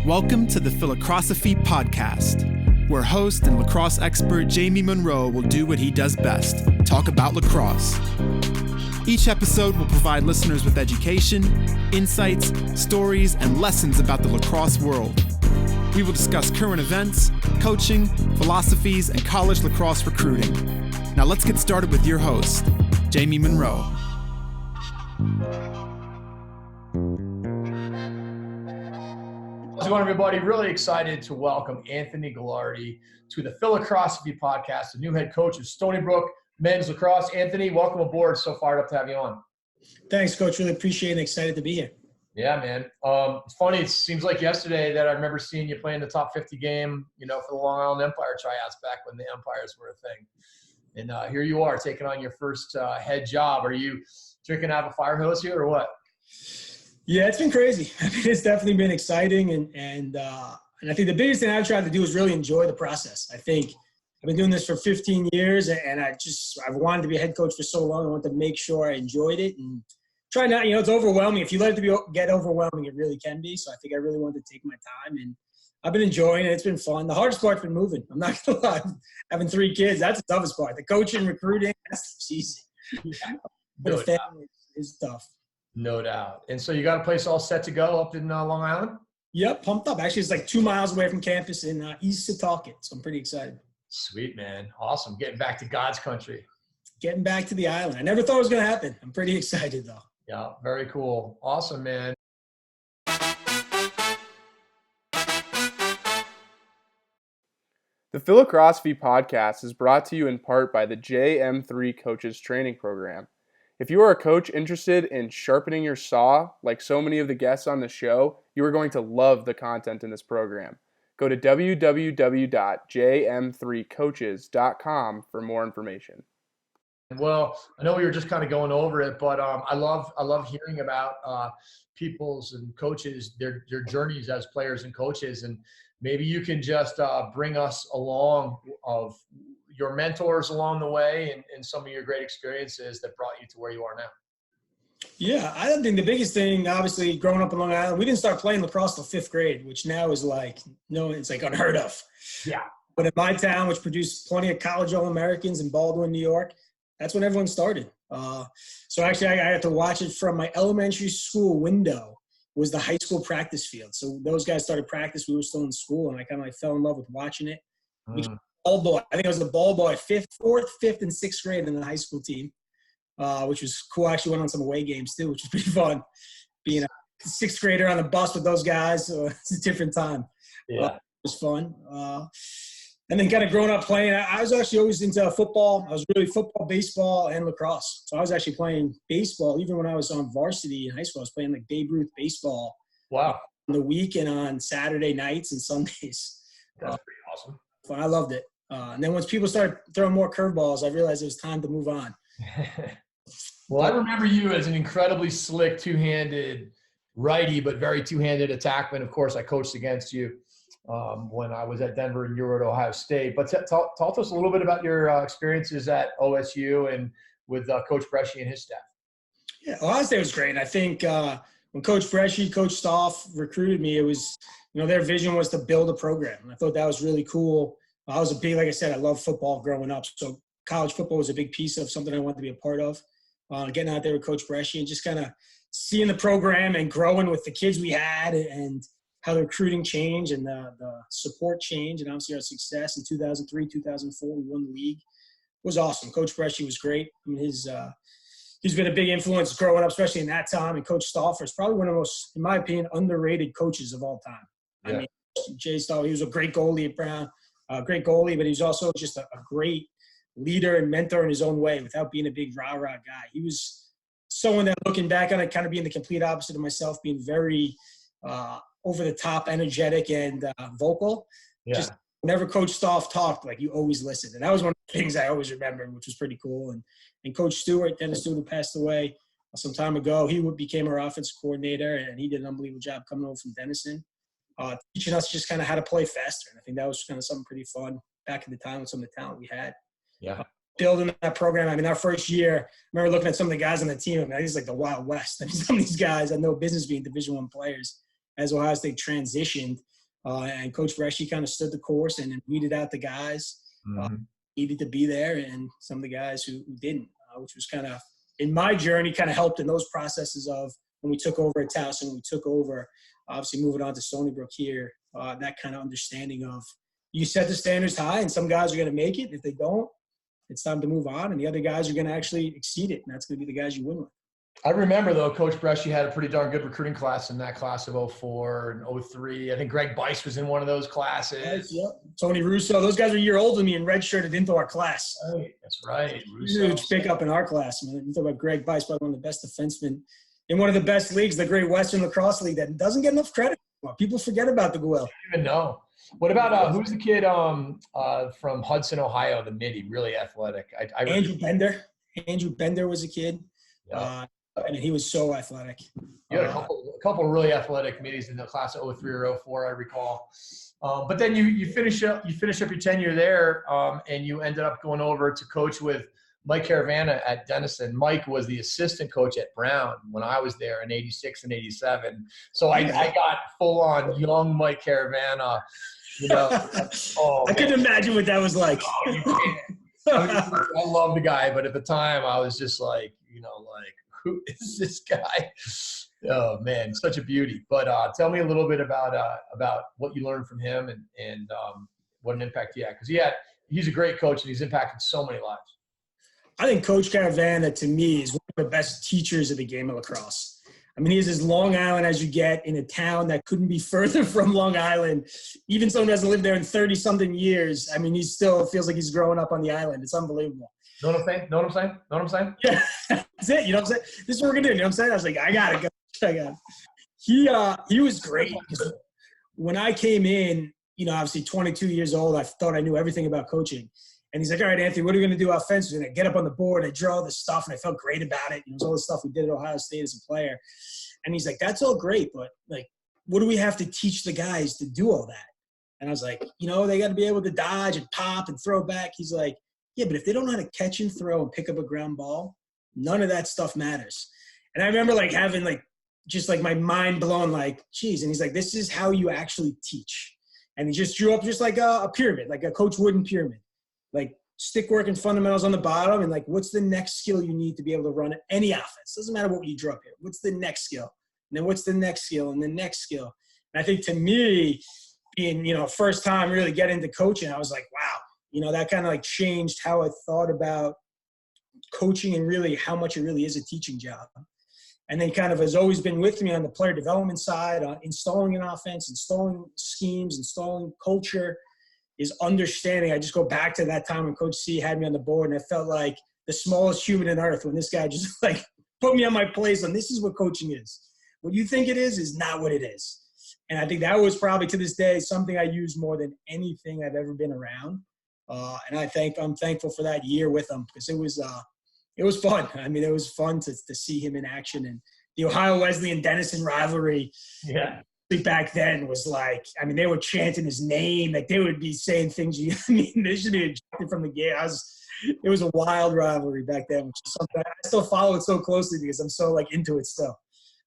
Welcome to the Philocrosophy Podcast, where host and lacrosse expert Jamie Monroe will do what he does best, talk about lacrosse. Each episode will provide listeners with education, insights, stories, and lessons about the lacrosse world. We will discuss current events, coaching, philosophies, and college lacrosse recruiting. Now let's get started with your host, Jamie Monroe. How's it going, everybody? Really excited to welcome Anthony Gilardi to the Philocrosophy Podcast, the new head coach of Stony Brook men's lacrosse. Anthony, welcome aboard. So fired up to have you on. Thanks, Coach. Really appreciate it and excited to be here. Yeah, man. It's funny. It seems like yesterday that I remember seeing you play in the top 50 game, for the Long Island Empire tryouts back when the Empires were a thing. And here you are taking on your first head job. Are you drinking out of a fire hose here or what? Yeah, it's been crazy. I mean, it's definitely been exciting. And I think the biggest thing I've tried to do is really enjoy the process. I think I've been doing this for 15 years and I've wanted to be a head coach for so long. I wanted to make sure I enjoyed it and try not, it's overwhelming. If you let it get overwhelming, it really can be. So I think I really wanted to take my time and I've been enjoying it. It's been fun. The hardest part's been moving. I'm not going to lie. Having 3 kids, that's the toughest part. The coaching, recruiting, that's easy. But the family is tough. No doubt. And so you got a place all set to go up in Long Island? Yep, pumped up. Actually, it's like 2 miles away from campus in East Setauket, so I'm pretty excited. Sweet, man. Awesome. Getting back to God's country. Getting back to the island. I never thought it was going to happen. I'm pretty excited, though. Yeah, very cool. Awesome, man. The Philocrosophy Podcast is brought to you in part by the JM3 Coaches Training Program. If you are a coach interested in sharpening your saw, like so many of the guests on the show, you are going to love the content in this program. Go to www.jm3coaches.com for more information. Well, I know we were just kind of going over it, but I love hearing about people's and coaches, their journeys as players and coaches, and maybe you can just bring us along of your mentors along the way and some of your great experiences that brought you to where you are now. Yeah, I think the biggest thing, obviously, growing up in Long Island, we didn't start playing lacrosse till 5th grade, which now is it's like unheard of. Yeah. But in my town, which produced plenty of college All-Americans in Baldwin, New York, that's when everyone started. So actually, I had to watch it from my elementary school window was the high school practice field. So those guys started practice. We were still in school, and I kind of fell in love with watching it. Ball boy. I think I was the ball boy, 4th, 5th, and 6th grade in the high school team, which was cool. I actually went on some away games too, which was pretty fun. Being a 6th grader on the bus with those guys, so it's a different time. Yeah, it was fun. And then kind of growing up playing, I was actually always into football. I was really football, baseball, and lacrosse. So I was actually playing baseball even when I was on varsity in high school. I was playing like Babe Ruth baseball. Wow. On the weekend on Saturday nights and Sundays. That's pretty awesome. I loved it. And then once people started throwing more curveballs, I realized it was time to move on. Well, I remember you as an incredibly slick two-handed righty, but very two-handed attackman. Of course, I coached against you when I was at Denver and you were at Ohio State. But talk to us a little bit about your experiences at OSU and with Coach Breschi and his staff. Yeah, Ohio State was great. I think when Coach Breschi, Coach Stoff recruited me, it was, their vision was to build a program. And I thought that was really cool. I was like I said, I love football growing up. So college football was a big piece of something I wanted to be a part of. Getting out there with Coach Breschi and just kind of seeing the program and growing with the kids we had and how the recruiting changed and the support changed and obviously our success in 2003, 2004, we won the league. It was awesome. Coach Breschi was great. I mean, he's been a big influence growing up, especially in that time. And Coach Stauffer is probably one of the most, in my opinion, underrated coaches of all time. Yeah. I mean, Jay Stauffer, he was a great goalie at Brown. Great goalie, but he's also just a great leader and mentor in his own way without being a big rah-rah guy. He was someone that, looking back on it, kind of being the complete opposite of myself, being very over-the-top, energetic, and vocal. Yeah. Just whenever Coach Stoff talked, you always listened. And that was one of the things I always remembered, which was pretty cool. And Coach Stewart, Dennis Stewart, who passed away some time ago, he became our offensive coordinator, and he did an unbelievable job coming over from Denison. Teaching us just kind of how to play faster. And I think that was kind of something pretty fun back in the time with some of the talent we had. Yeah. Building that program. I mean, our first year, I remember looking at some of the guys on the team. I mean, it's like the Wild West. I mean, some of these guys had no business being Division I players. as Ohio State transitioned. And Coach Breschi kind of stood the course and weeded out the guys needed to be there and some of the guys who didn't, which was kind of, in my journey, kind of helped in those processes of when we took over at Towson, we took over, obviously moving on to Stony Brook here, that kind of understanding of you set the standards high and some guys are going to make it. If they don't, it's time to move on. And the other guys are going to actually exceed it. And that's going to be the guys you win with. I remember, though, Coach Breschi had a pretty darn good recruiting class in that class of 04 and 03. I think Greg Bice was in one of those classes. Yep. Tony Russo. Those guys were a year older than me and redshirted into our class. Right. That's right. Russo. Huge pickup in our class. I mean, you talk about Greg Bice, probably one of the best defensemen in one of the best leagues, the Great Western Lacrosse League, that doesn't get enough credit. People forget about the Guel. I don't even know. What about who's the kid from Hudson, Ohio, the midi, really athletic? Andrew Bender. Andrew Bender was a kid. Yeah. And he was so athletic. You had a couple of really athletic middies in the class of 03 or 04, I recall. But then you finish up your tenure there, and you ended up going over to coach with Mike Caravana at Denison. Mike was the assistant coach at Brown when I was there in 86 and 87. So I got full on young Mike Caravana. I couldn't imagine what that was like. Oh, you can't. I love the guy, but at the time I was just like, who is this guy? Oh man, such a beauty. But tell me a little bit about what you learned from him and what an impact he had. Because he's a great coach and he's impacted so many lives. I think Coach Caravana, to me, is one of the best teachers of the game of lacrosse. I mean, he's as Long Island as you get in a town that couldn't be further from Long Island. Even someone who hasn't lived there in 30-something years, I mean, he still feels like he's growing up on the island. It's unbelievable. Know what I'm saying? Yeah, that's it. You know what I'm saying? This is what we're going to do. You know what I'm saying? I was like, I got to go. He was great. When I came in, obviously 22 years old, I thought I knew everything about coaching. And he's like, all right, Anthony, what are we going to do offensively? And I get up on the board, I draw all this stuff, and I felt great about it. It was all the stuff we did at Ohio State as a player. And he's like, that's all great, but, what do we have to teach the guys to do all that? And I was like, they got to be able to dodge and pop and throw back. He's like, yeah, but if they don't know how to catch and throw and pick up a ground ball, none of that stuff matters. And I remember, having, my mind blown, geez. And he's like, this is how you actually teach. And he just drew up just like a pyramid, like a Coach Wooden pyramid. Stick work and fundamentals on the bottom, and what's the next skill you need to be able to run any offense? Doesn't matter what you draw up here. What's the next skill? And then what's the next skill? And the next skill. And I think to me, being, first time really getting into coaching, I was like, wow, that kind of changed how I thought about coaching and really how much it really is a teaching job. And then kind of has always been with me on the player development side, installing an offense, installing schemes, installing culture, is understanding. I just go back to that time when Coach C had me on the board, and I felt like the smallest human on earth when this guy just put me on my place and this is what coaching is. What you think it is not what it is. And I think that was probably to this day something I use more than anything I've ever been around. And I'm thankful for that year with him because it was fun. I mean, it was fun to see him in action, and the Ohio Wesleyan Denison rivalry. Yeah. Back then was they were chanting his name. They would be saying things. They should be ejected from the game. It was a wild rivalry back then, which is something I still follow it so closely because I'm so into it still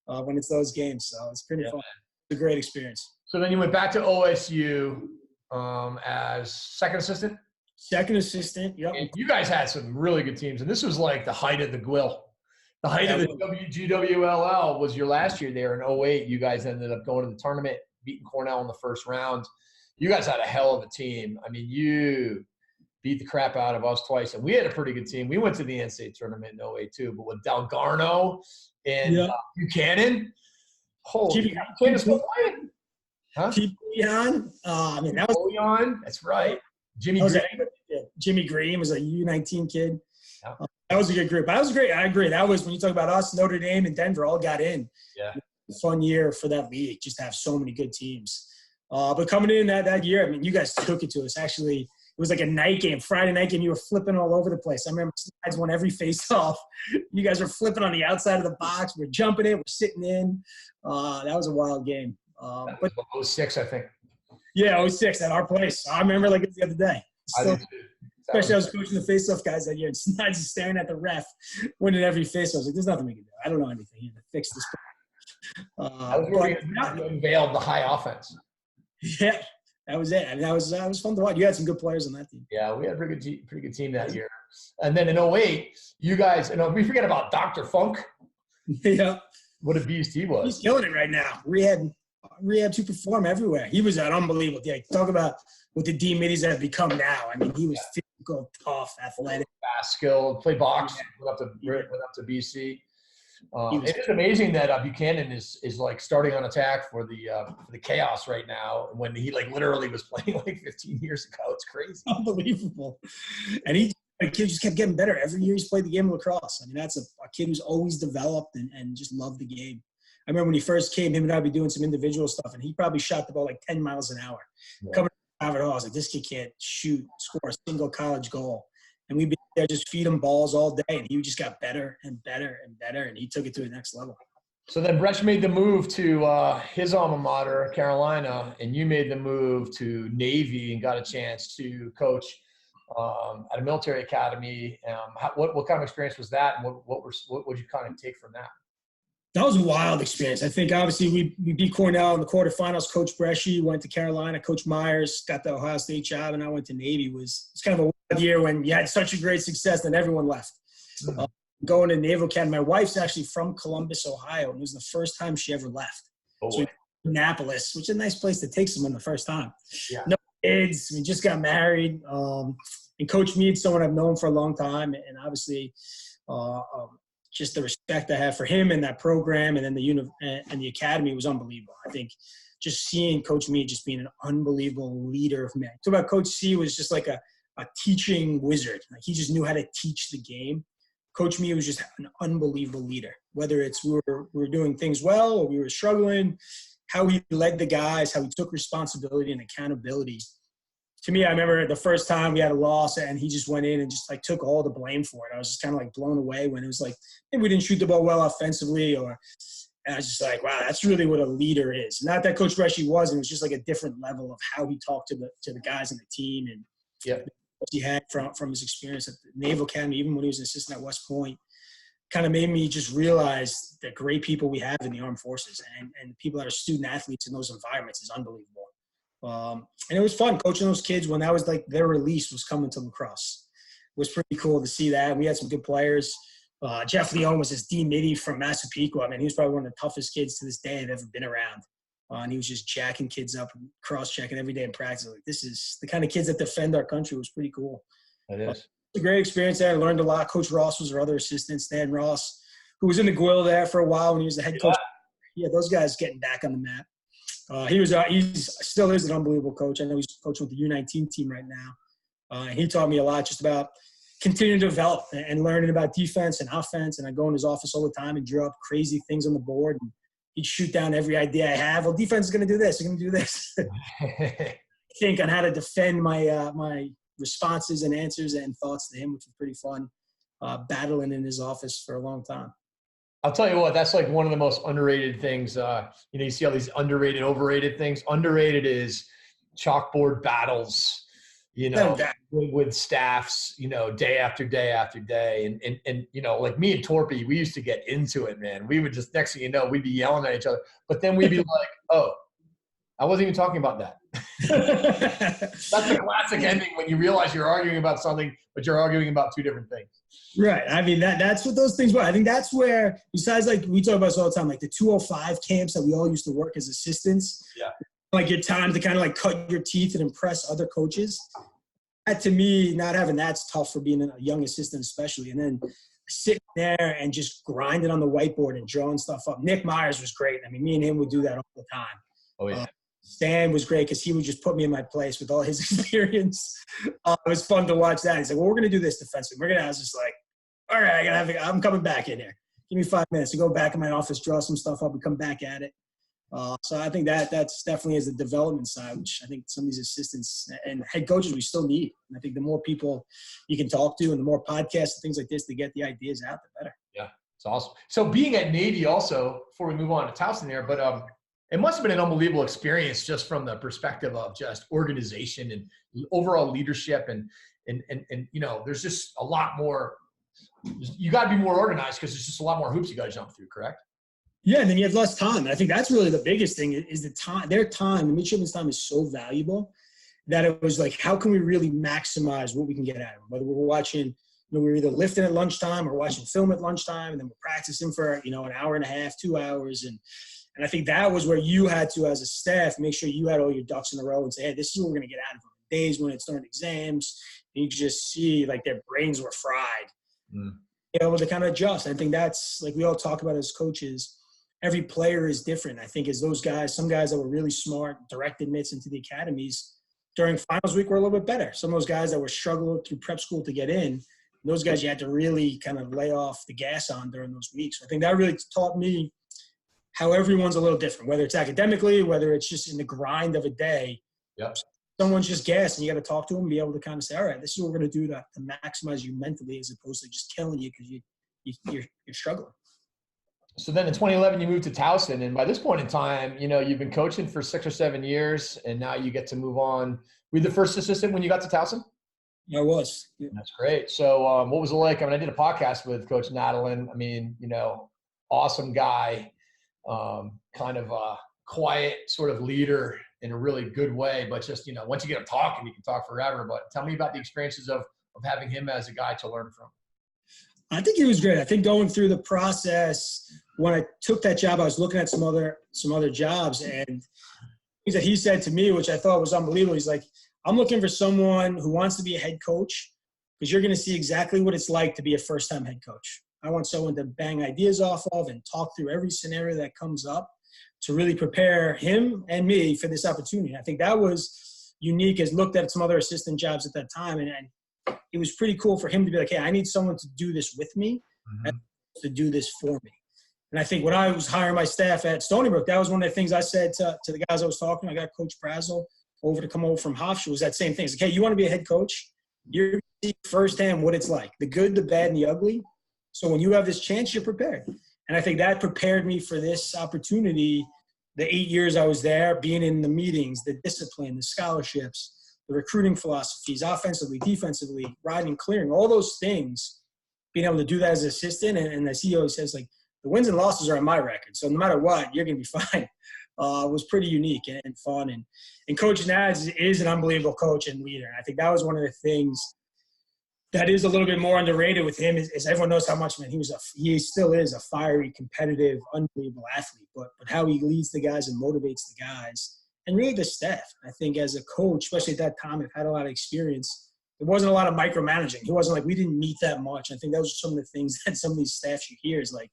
when it's those games. So it's pretty fun. It's a great experience. So then you went back to OSU as second assistant? Second assistant, yep. And you guys had some really good teams, and this was the height of the GWIL. The height of the WGWLL was your last year there in 08. You guys ended up going to the tournament, beating Cornell in the first round. You guys had a hell of a team. I mean, you beat the crap out of us twice, and we had a pretty good team. We went to the NCAA tournament in 08 too, but with Delgarno and Buchanan. Holy Buchanan still playing? Huh? That was Leon. That's right. Jimmy Green. Jimmy Green was a U19 kid. Yeah. That was a good group. That was great. I agree. That was when you talk about us, Notre Dame and Denver all got in. Yeah. Fun year for that league, just to have so many good teams. But coming in that year, you guys took it to us. Actually, it was like a night game, Friday night game. You were flipping all over the place. I remember Slides won every face-off. You guys were flipping on the outside of the box. We're jumping in. We're sitting in. That was a wild game. But 06, I think. Yeah, 06 at our place. I remember it was the other day. Especially I was coaching the face-off guys that year, and Snides is staring at the ref, winning every face-off. I was like, there's nothing we can do. I don't know anything here to fix this. That was where we unveiled the high offense. Yeah, that was it. I mean, that was fun to watch. You had some good players on that team. Yeah, we had a pretty good team that year. And then in 2008, you guys, we forget about Dr. Funk. Yeah. What a beast he was. He's killing it right now. Rehab to perform everywhere. He was an unbelievable. Yeah, talk about what the D middies have become now. I mean, he was physical, tough, athletic, fast, skilled, played box, went up to BC. It is amazing that Buchanan is like starting on attack for the Chaos right now when he like literally was playing like 15 years ago. It's crazy, unbelievable. And the kid just kept getting better every year he's played the game of lacrosse. I mean, that's a kid who's always developed and just loved the game. I remember when he first came, him and I would be doing some individual stuff, and he probably shot the ball like 10 miles an hour. Yeah. Coming out of it all, I was like, this kid can't score a single college goal. And we'd be there just feed him balls all day, and he just got better and better and better, and he took it to the next level. So then Breschi made the move to his alma mater, Carolina, and you made the move to Navy and got a chance to coach at a military academy. What kind of experience was that, and what would you kind of take from that? That was a wild experience. I think obviously we beat Cornell in the quarterfinals. Coach Breschi went to Carolina. Coach Myers got the Ohio State job, and I went to Navy. It's kind of a wild year when you had such a great success, and everyone left. Mm-hmm. Going to Naval Academy. My wife's actually from Columbus, Ohio, and it was the first time she ever left. So Annapolis, which is a nice place to take someone the first time. Yeah. No kids. We just got married. And Coach Mead's someone I've known for a long time, and obviously just the respect I have for him and that program, and then the academy was unbelievable. I think just seeing Coach Mead just being an unbelievable leader of men. Talk about Coach C was just like a teaching wizard. Like he just knew how to teach the game. Coach Mead was just an unbelievable leader. Whether it's we were doing things well or we were struggling, how he led the guys, how he took responsibility and accountability. To me, I remember the first time we had a loss and he just went in and just like took all the blame for it. I was just kind of like blown away when it was like, maybe we didn't shoot the ball well offensively, and I was just like, wow, that's really what a leader is. Not that Coach Breschi wasn't, it was just like a different level of how he talked to the guys in the team, and what he had from his experience at the Naval Academy, even when he was an assistant at West Point, kind of made me just realize the great people we have in the armed forces, and the people that are student athletes in those environments is unbelievable. And it was fun coaching those kids when that was like their release was coming to lacrosse. It was pretty cool to see that. We had some good players. Jeff Leone was this D Middy from Massapequa. I mean, he was probably one of the toughest kids to this day I've ever been around. And he was just jacking kids up and cross-checking every day in practice. Like, this is the kind of kids that defend our country. It was pretty cool. It is. It was a great experience there. I learned a lot. Coach Ross was our other assistant, Stan Ross, who was in the Guil there for a while when he was the head coach. Yeah, those guys getting back on the map. He still is an unbelievable coach. I know he's coaching with the U19 team right now. And he taught me a lot just about continuing to develop and learning about defense and offense. And I go in his office all the time and draw up crazy things on the board. And he'd shoot down every idea I have. Well, defense is going to do this. They're going to do this. Think on how to defend my responses and answers and thoughts to him, which was pretty fun, battling in his office for a long time. I'll tell you what, that's like one of the most underrated things. You see all these underrated, overrated things. Underrated is chalkboard battles, with staffs, day after day after day. And like me and Torpy, we used to get into it, man. We would just, next thing you know, we'd be yelling at each other. But then we'd be like, oh, I wasn't even talking about that. That's the classic ending when you realize you're arguing about something, but you're arguing about two different things. Right. I mean, that's what those things were. I think that's where, besides like we talk about this all the time, like the 205 camps that we all used to work as assistants. Yeah. Like your time to kind of like cut your teeth and impress other coaches. That to me, not having that's tough for being a young assistant especially. And then sitting there and just grinding on the whiteboard and drawing stuff up. Nick Myers was great. I mean, me and him would do that all the time. Oh, yeah. Stan was great because he would just put me in my place with all his experience. It was fun to watch that. He's like, well, we're going to do this defensively. I was just like, all right, I'm coming back in here. Give me 5 minutes to go back in my office, draw some stuff up, and come back at it. So I think that's definitely is the development side, which I think some of these assistants and head coaches we still need. And I think the more people you can talk to and the more podcasts and things like this to get the ideas out, the better. Yeah, it's awesome. So being at Navy also, before we move on to Towson there, but it must have been an unbelievable experience just from the perspective of just organization and overall leadership and there's just a lot more. You got to be more organized because there's just a lot more hoops you got to jump through, correct? Yeah, and then you have less time. And I think that's really the biggest thing is the time. Their time, the midshipman's time is so valuable that it was like, how can we really maximize what we can get out of them? Whether we're watching, we're either lifting at lunchtime or watching film at lunchtime, and then we're practicing for, an hour and a half, 2 hours. And I think that was where you had to, as a staff, make sure you had all your ducks in a row and say, hey, this is what we're going to get out of them. Days when it's during exams, and you just see like their brains were fried. Able to kind of adjust. I think that's like we all talk about as coaches. Every player is different. I think as those guys, some guys that were really smart, direct admits into the academies during finals week were a little bit better. Some of those guys that were struggling through prep school to get in, those guys you had to really kind of lay off the gas on during those weeks. So I think that really taught me how everyone's a little different, whether it's academically, whether it's just in the grind of a day. Yep. Someone's just gassed and you got to talk to them and be able to kind of say, all right, this is what we're going to do to maximize you mentally as opposed to just killing you because you're struggling. So then in 2011, you moved to Towson. And by this point in time, you've been coaching for 6 or 7 years, and now you get to move on. Were you the first assistant when you got to Towson? I was. Yeah. That's great. So what was it like? I mean, I did a podcast with Coach Nadelen. I mean, awesome guy, kind of a quiet sort of leader in a really good way. But just, once you get him talking, you can talk forever. But tell me about the experiences of having him as a guy to learn from. I think he was great. I think going through the process, when I took that job, I was looking at some other jobs, and things that he said to me, which I thought was unbelievable. He's like, I'm looking for someone who wants to be a head coach because you're going to see exactly what it's like to be a first-time head coach. I want someone to bang ideas off of and talk through every scenario that comes up to really prepare him and me for this opportunity. I think that was unique as looked at some other assistant jobs at that time, and it was pretty cool for him to be like, hey, I need someone to do this with me and to do this for me. And I think when I was hiring my staff at Stony Brook, that was one of the things I said to the guys I was talking to. I got Coach Brazel to come over from Hofstra, was that same thing. It's like, hey, you want to be a head coach? You're going to see firsthand what it's like, the good, the bad, and the ugly. So when you have this chance, you're prepared. And I think that prepared me for this opportunity, the 8 years I was there, being in the meetings, the discipline, the scholarships, the recruiting philosophies, offensively, defensively, riding and clearing, all those things, being able to do that as an assistant. And as he always says, like, the wins and losses are on my record. So no matter what, you're going to be fine. Was pretty unique and fun. And Coach Nads is an unbelievable coach and leader. And I think that was one of the things that is a little bit more underrated with him is everyone knows how much, man, he still is a fiery, competitive, unbelievable athlete. But how he leads the guys and motivates the guys and really the staff. I think as a coach, especially at that time, I've had a lot of experience. There wasn't a lot of micromanaging. He wasn't like, we didn't meet that much. I think that was some of the things that some of these staffs you hear is like,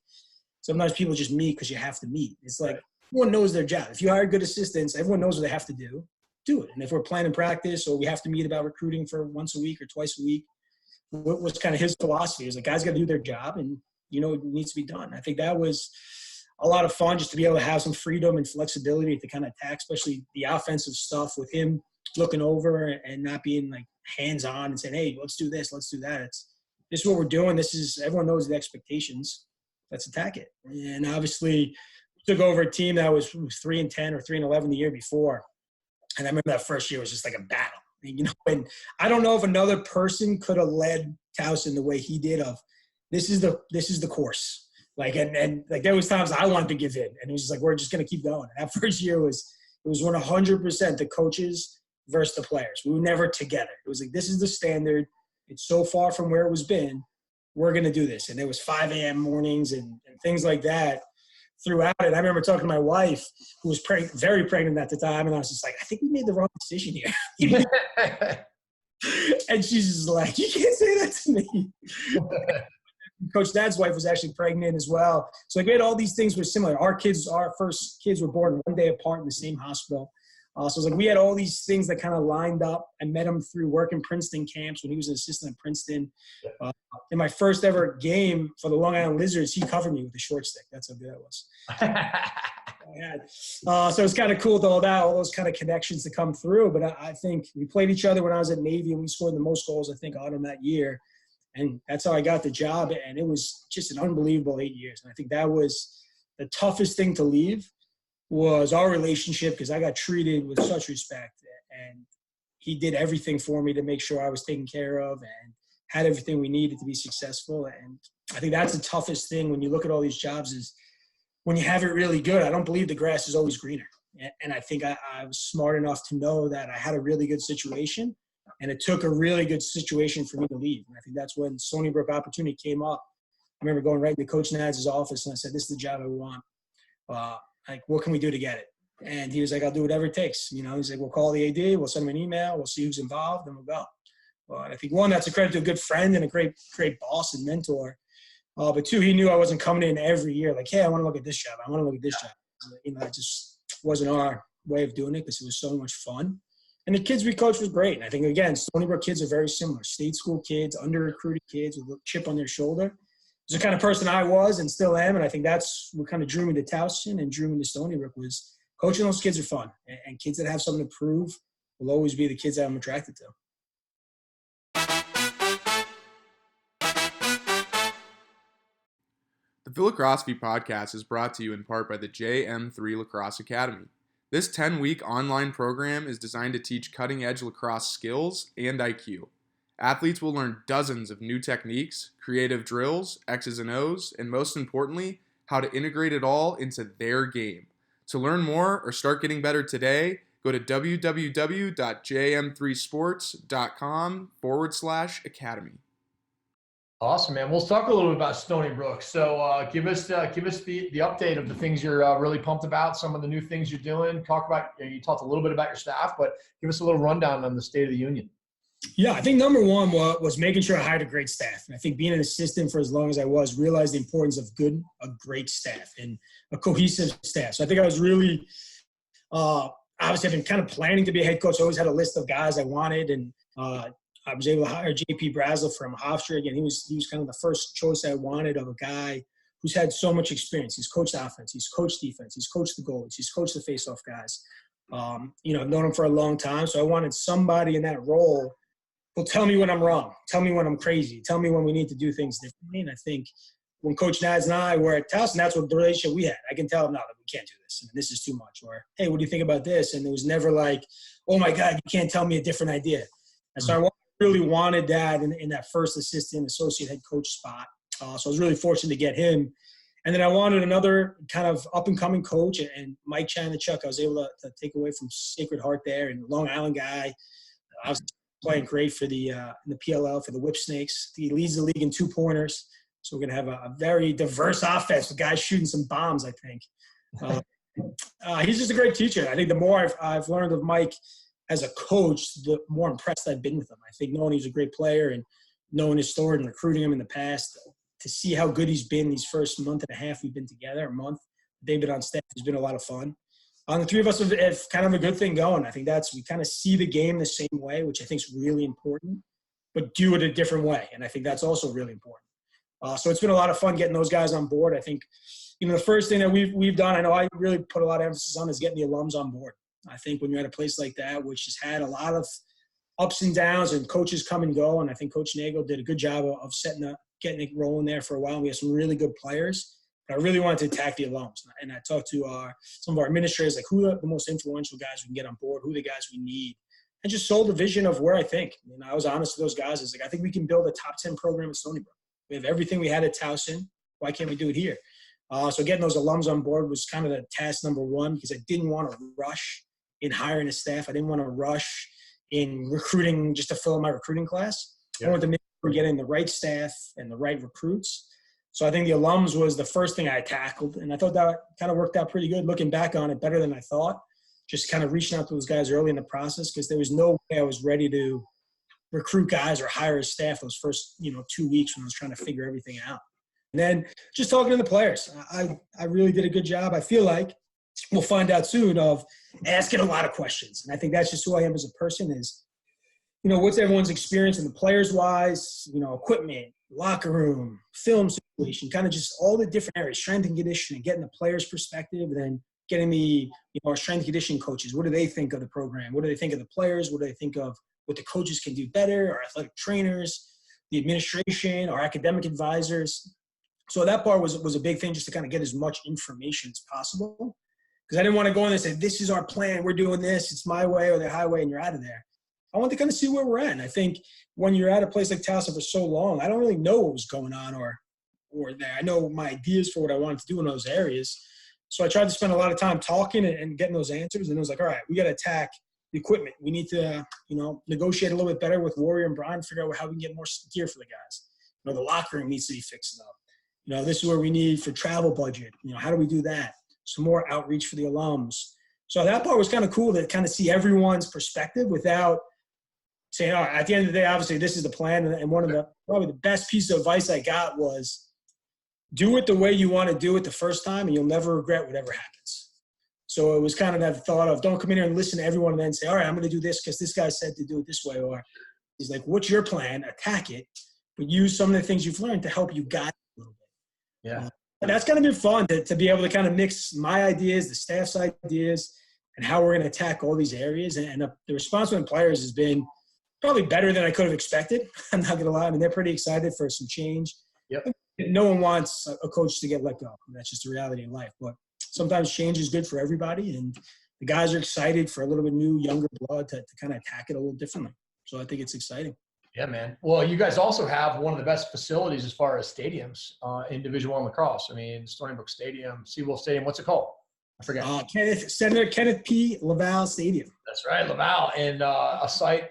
sometimes people just meet because you have to meet. It's like everyone knows their job. If you hire good assistants, everyone knows what they have to do. Do it. And if we're planning practice or we have to meet about recruiting for once a week or twice a week, what's kind of his philosophy is like, guys got to do their job and, it needs to be done. I think that was a lot of fun just to be able to have some freedom and flexibility to kind of attack, especially the offensive stuff with him looking over and not being like hands-on and saying, hey, let's do this, let's do that. This is what we're doing. Everyone knows the expectations. Let's attack it. And obviously we took over a team that was 3-10 or 3-11 the year before. And I remember that first year was just like a battle, and I don't know if another person could have led Towson the way he did of this is the course. Like, and like there was times I wanted to give in and it was just like, we're just going to keep going. And that first year it was 100% the coaches versus the players. We were never together. It was like, this is the standard. It's so far from where it was been. We're going to do this. And there was 5 a.m. mornings and things like that throughout it. I remember talking to my wife, who was very pregnant at the time, and I was just like, I think we made the wrong decision here. And she's just like, you can't say that to me. Coach Dad's wife was actually pregnant as well. So like we had all these things were similar. Our first kids were born one day apart in the same hospital. So it was like we had all these things that kind of lined up. I met him through working Princeton camps when he was an assistant at Princeton. In my first ever game for the Long Island Lizards, he covered me with a short stick. That's how good that was. So it's kind of cool to all those kind of connections to come through. But I think we played each other when I was at Navy, and we scored the most goals, I think, on him that year. And that's how I got the job. And it was just an unbelievable 8 years. And I think that was the toughest thing to leave was our relationship, because I got treated with such respect. And he did everything for me to make sure I was taken care of and had everything we needed to be successful. And I think that's the toughest thing when you look at all these jobs is when you have it really good, I don't believe the grass is always greener. And I think I was smart enough to know that I had a really good situation, and it took a really good situation for me to leave. And I think that's when Stony Brook opportunity came up. I remember going right into Coach Nads' office, and I said, this is the job I want. Like, what can we do to get it? And he was like, I'll do whatever it takes. You know, he's like, we'll call the AD, we'll send him an email, we'll see who's involved, and we'll go. Well, I think, one, that's a credit to a good friend and a great boss and mentor. But two, he knew I wasn't coming in every year like, hey, I want to look at this job. I want to look at this job. You know, it just wasn't our way of doing it because it was so much fun. And the kids we coached was great. And I think, again, Stony Brook kids are very similar. State school kids, under-recruited kids with a chip on their shoulder. It's the kind of person I was and still am. And I think that's what kind of drew me to Towson and drew me to Stony Brook was coaching those kids are fun. And kids that have something to prove will always be the kids that I'm attracted to. The Lacrosse podcast is brought to you in part by the JM3 Lacrosse Academy. This 10-week online program is designed to teach cutting-edge lacrosse skills and IQ. Athletes will learn dozens of new techniques, creative drills, X's and O's, and most importantly, how to integrate it all into their game. To learn more or start getting better today, go to www.jm3sports.com/academy. Awesome, man. We'll talk a little bit about Stony Brook. So give us the update of the things you're really pumped about, some of the new things you're doing. Talk about, you talked a little bit about your staff, but give us a little rundown on the state of the union. Yeah, I think number one was making sure I hired a great staff. And I think being an assistant for as long as I was, realized the importance of a great staff and a cohesive staff. So I think I was really, obviously I've been kind of planning to be a head coach. I always had a list of guys I wanted, and I was able to hire JP Brazel from Hofstra. Again, he was kind of the first choice I wanted of a guy who's had so much experience. He's coached offense, he's coached defense, he's coached the goalies, he's coached the faceoff guys. You know, I've known him for a long time, so I wanted somebody in that role who'll tell me when I'm wrong, tell me when I'm crazy, tell me when we need to do things differently. And I think when Coach Nads and I were at Towson, that's what the relationship we had. I can tell him, no, we can't do this. And this is too much. Or, hey, what do you think about this? And it was never like, oh, my God, you can't tell me a different idea. And so I really wanted that in that first assistant associate head coach spot. So I was really fortunate to get him. And then I wanted another kind of up-and-coming coach, and Mike Chanachuk, I was able to take away from Sacred Heart there, and Long Island guy. I was playing great for in the PLL for the Whip Snakes. He leads the league in 2-pointers. So we're going to have a very diverse offense with guys shooting some bombs, I think. He's just a great teacher. I think the more I've learned of Mike as a coach, the more impressed I've been with him. I think knowing he's a great player and knowing his story and recruiting him in the past, to see how good he's been these first month and a half we've been together, a month, they've been on staff, has been a lot of fun. The three of us have kind of a good thing going. I think we kind of see the game the same way, which I think is really important, but do it a different way. And I think that's also really important. So it's been a lot of fun getting those guys on board. I think, the first thing that we've done, I know I really put a lot of emphasis on, is getting the alums on board. I think when you're at a place like that, which has had a lot of ups and downs and coaches come and go, and I think Coach Nagel did a good job of getting it rolling there for a while. We have some really good players, but I really wanted to attack the alums. And I talked to some of our administrators, like who are the most influential guys we can get on board, who are the guys we need, and just sold the vision of where I think. I was honest with those guys. It's like, I think we can build a top 10 program at Stony Brook. We have everything we had at Towson. Why can't we do it here? So getting those alums on board was kind of the task number one, because I didn't want to rush in hiring a staff. I didn't want to rush in recruiting just to fill my recruiting class. Yeah. I wanted to make sure we're getting the right staff and the right recruits. So I think the alums was the first thing I tackled, and I thought that kind of worked out pretty good. Looking back on it, better than I thought. Just kind of reaching out to those guys early in the process, because there was no way I was ready to recruit guys or hire a staff those first 2 weeks when I was trying to figure everything out. And then just talking to the players, I really did a good job. I feel like we'll find out soon of asking a lot of questions. And I think that's just who I am as a person is, what's everyone's experience in the players wise, equipment, locker room, film situation, kind of just all the different areas, strength and conditioning, getting the players' perspective, and then getting the, our strength and conditioning coaches. What do they think of the program? What do they think of the players? What do they think of what the coaches can do better? Our athletic trainers, the administration, our academic advisors. So that part was a big thing, just to kind of get as much information as possible. Because I didn't want to go in and say, this is our plan, we're doing this, it's my way or the highway, and you're out of there. I want to kind of see where we're at. And I think when you're at a place like Towson for so long, I don't really know what was going on or there. I know my ideas for what I wanted to do in those areas. So I tried to spend a lot of time talking and getting those answers. And it was like, all right, we got to attack the equipment. We need to, negotiate a little bit better with Warrior and Brian, figure out how we can get more gear for the guys. The locker room needs to be fixed up. This is where we need for travel budget. How do we do that? Some more outreach for the alums. So that part was kind of cool to kind of see everyone's perspective without saying, all right, at the end of the day, obviously this is the plan. And one of the probably the best piece of advice I got was do it the way you want to do it the first time, and you'll never regret whatever happens. So it was kind of that thought of don't come in here and listen to everyone and then say, all right, I'm going to do this because this guy said to do it this way. Or he's like, what's your plan? Attack it, but use some of the things you've learned to help you guide it a little bit. Yeah. And that's going to be fun to be able to kind of mix my ideas, the staff's ideas, and how we're going to attack all these areas. And the response from the players has been probably better than I could have expected. I'm not going to lie. I mean, they're pretty excited for some change. Yep. No one wants a coach to get let go. That's just the reality in life. But sometimes change is good for everybody. And the guys are excited for a little bit new, younger blood to kind of attack it a little differently. So I think it's exciting. Yeah, man. Well, you guys also have one of the best facilities as far as stadiums in Division I lacrosse. I mean, Stony Brook Stadium, Seawolf Stadium. What's it called? I forget. Senator Kenneth P. Laval Stadium. That's right, Laval, and a site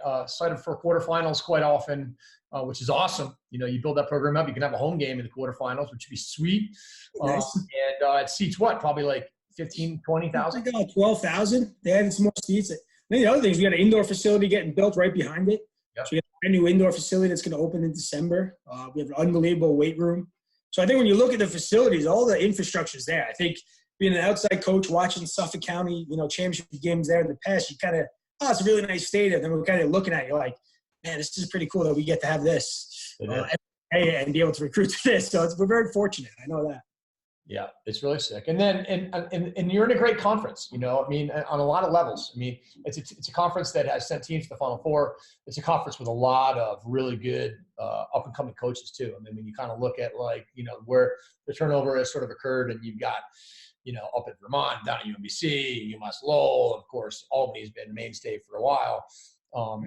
for quarterfinals quite often, which is awesome. You build that program up, you can have a home game in the quarterfinals, which would be sweet. Nice. And it seats what? Probably like 15, 20,000? 12,000. They added some more seats. And then the other thing is we got an indoor facility getting built right behind it. Yep. So we have a brand new indoor facility that's going to open in December. We have an unbelievable weight room. So I think when you look at the facilities, all the infrastructure is there. I think being an outside coach, watching Suffolk County, championship games there in the past, you kind of, it's a really nice stadium. Then we're kind of looking at it, you're like, man, this is pretty cool that we get to have this and be able to recruit to this. So we're very fortunate. I know that. Yeah, it's really sick. And then, and you're in a great conference, on a lot of levels. I mean, it's a conference that has sent teams to the Final Four. It's a conference with a lot of really good up and coming coaches too. I mean, when you kind of look at where the turnover has sort of occurred, and you've got, up at Vermont, down at UMBC, UMass Lowell, of course, Albany's been a mainstay for a while.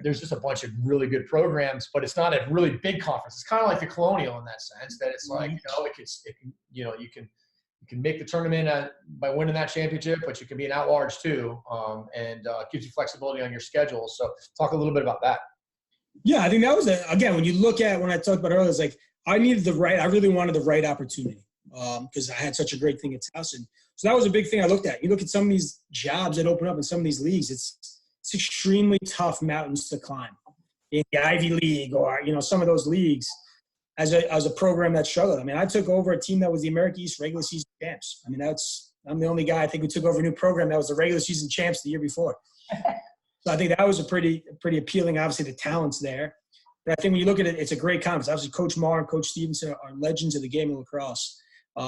There's just a bunch of really good programs, but it's not a really big conference. It's kind of like the Colonial in that sense, that it's like, you can make the tournament by winning that championship, but you can be an at-large too, and gives you flexibility on your schedule. So talk a little bit about that. Yeah, I think that was, again, when you look at, when I talked about earlier, it's like I really wanted the right opportunity because I had such a great thing at Towson. So that was a big thing I looked at. You look at some of these jobs that open up in some of these leagues, it's extremely tough mountains to climb in the Ivy League or, some of those leagues as a program that struggled. I mean, I took over a team that was the American East regular season champs. I mean, I'm the only guy I think who took over a new program that was the regular season champs the year before. So I think that was a pretty appealing, obviously the talent's there. But I think when you look at it, it's a great conference. Obviously, Coach Marr and Coach Stevenson are legends of the game of lacrosse.